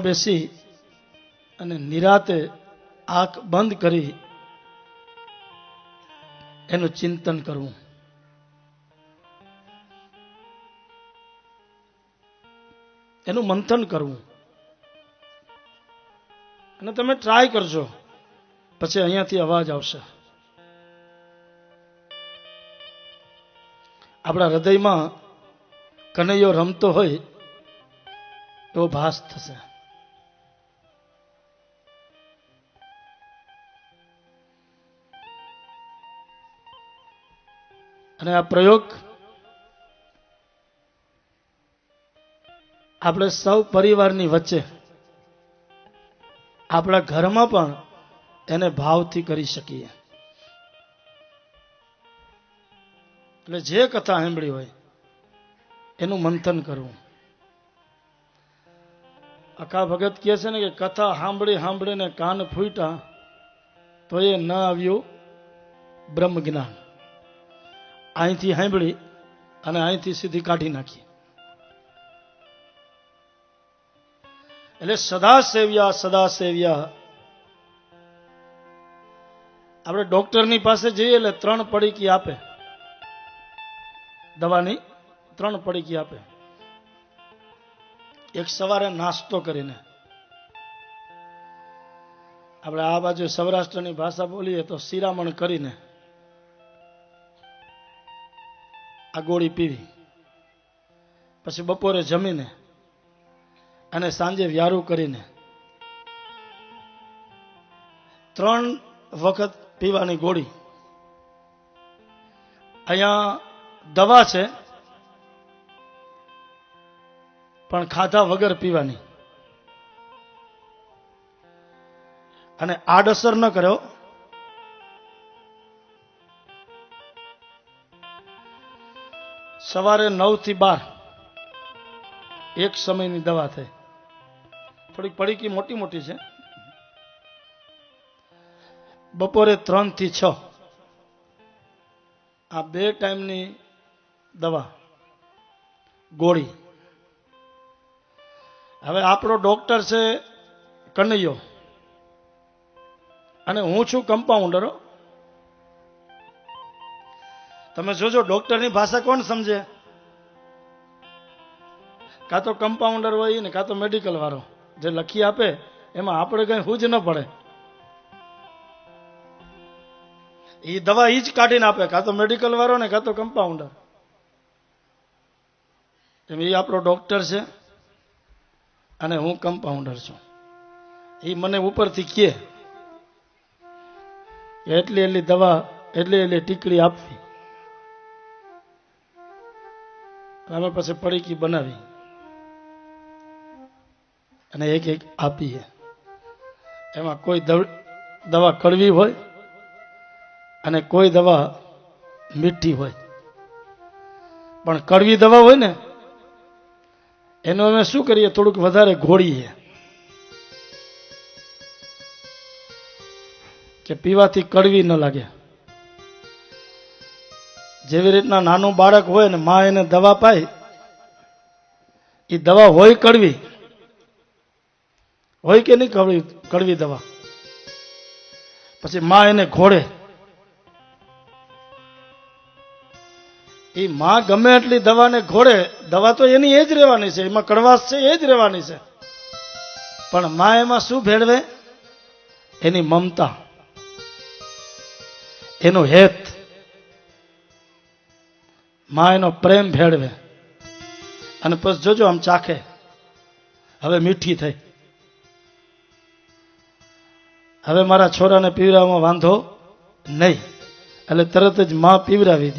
બેસી અને નિરાતે આંખ બંધ કરી એનું ચિંતન કરવું. એનું મંથન કરવું. અને તમે ટ્રાય કરજો, પછી અહીંયાથી અવાજ આવશે. આપણા હૃદયમાં કનૈયો રમતો હોય એવો ભાસ થશે. અને આ પ્રયોગ આપણે સૌ પરિવારની વચ્ચે આપણા ઘરમાં પણ એને ભાવથી કરી શકીએ. એટલે જે કથા સાંભળી હોય એનું મંથન કરવું. અકા ભગત કહે છે ને કે કથા સાંભળીને કાન ફૂટ્યા તો એ ન આવ્યું બ્રહ્મ જ્ઞાન. અહીંથી સાંભળી અને અહીંથી સીધી કાઢી નાખી. એટલે સદા સેવ્યા. આપણે ડોક્ટરની પાસે જઈએ એટલે 3 પડીકી આપે, દવાની 3 પડીકી આપે. એક સવારે નાસ્તો કરીને, આપણે આ બાજુ સૌરાષ્ટ્રની ભાષા બોલીએ તો શિરામણ કરીને આ ગોળી પીવી. પછી બપોરે જમીને અને સાંજે વ્યારું કરીને 3 વખત પીવાની ગોળી. અહીંયા દવા છે પણ ખાધા વગર પીવાની. અને આડઅસર ન કર્યો. સવારે 9 થી 12 એક સમયની દવા થઈ. થોડીક પડીકી મોટી મોટી છે. બપોરે 3 થી 6 આ 2 ટાઈમની દવા ગોળી. હવે આપણો ડોક્ટર છે કનૈયો અને હું છું કમ્પાઉન્ડર. તમે જોજો ડોક્ટરની ભાષા કોણ સમજે? કાં તો કમ્પાઉન્ડર હોય ને કાં તો મેડિકલ વાળો. જે લખી આપે એમાં આપણે કઈ હુજ ન પડે. એ દવા ઈ જ કાઢીને આપે, કાં તો મેડિકલ વાળો ને કાં તો કમ્પાઉન્ડર. એ આપણો ડોક્ટર છે અને હું કમ્પાઉન્ડર છું. એ મને ઉપરથી કહે એટલી દવા એટલી ટીકડી આપવી. અમે પછી પડીકી બનાવી અને એક આપીએ. એમાં કોઈ દવા કડવી હોય અને કોઈ દવા મીઠી હોય. પણ કડવી દવા હોય ને એનું અમે શું કરીએ, થોડુંક વધારે ઘોળીએ કે પીવાથી કડવી ન લાગે. જેવી રીતના નાનું બાળક હોય ને માં એને દવા પાય, એ દવા હોય કડવી હોય કે નહીં કડવી દવા, પછી માં એને ઘોળે. એ માં ગમે એટલી દવાને ઘોળે, દવા તો એની એ જ રહેવાની છે, એમાં કડવાશ છે એ જ રહેવાની છે. પણ માં એમાં શું ભેળવે? એની મમતા, એનો હેત, માં એનો પ્રેમ ભેળવે. અને પછી જોજો આમ ચાખે, હવે મીઠી થઈ, હવે મારા છોરાને પીવડાવવામાં વાંધો નહીં, એટલે તરત જ માં પીવડાવી દે.